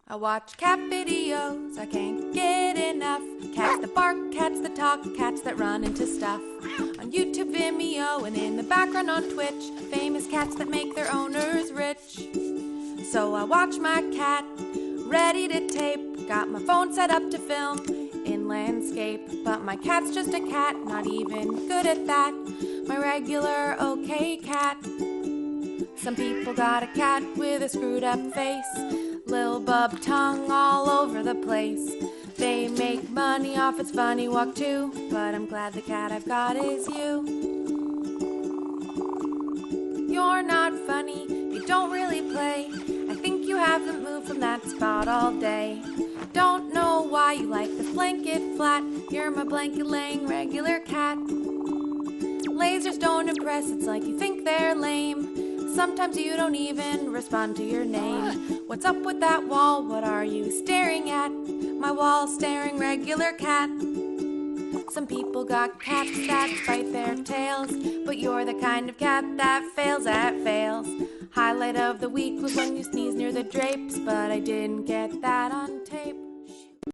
I watch cat videos, I can't get enough. Cats that bark, cats that talk, cats that run into stuff. On YouTube, Vimeo, and in the background on Twitch, famous cats that make their owners rich. So I watch my cat, ready to tape. Got my phone set up to film in landscape. But my cat's just a cat, not even good at that. My regular okay cat. Some people got a cat with a screwed up face, lil bub tongue all over the place. They make money off its funny walk too, but I'm glad the cat I've got is you. You're not funny, you don't really play. I think you haven't moved from that spot all day. Don't know why you like this blanket flat. You're my blanket laying regular cat. Lasers don't impress, it's like you think they're lame. Sometimes you don't even respond to your name. What's up with that wall? What are you staring at? My wall staring regular cat. Some people got cats that bite their tails, but you're the kind of cat that fails at fails. Highlight of the week was when you sneezed near the drapes, but I didn't get that on tape.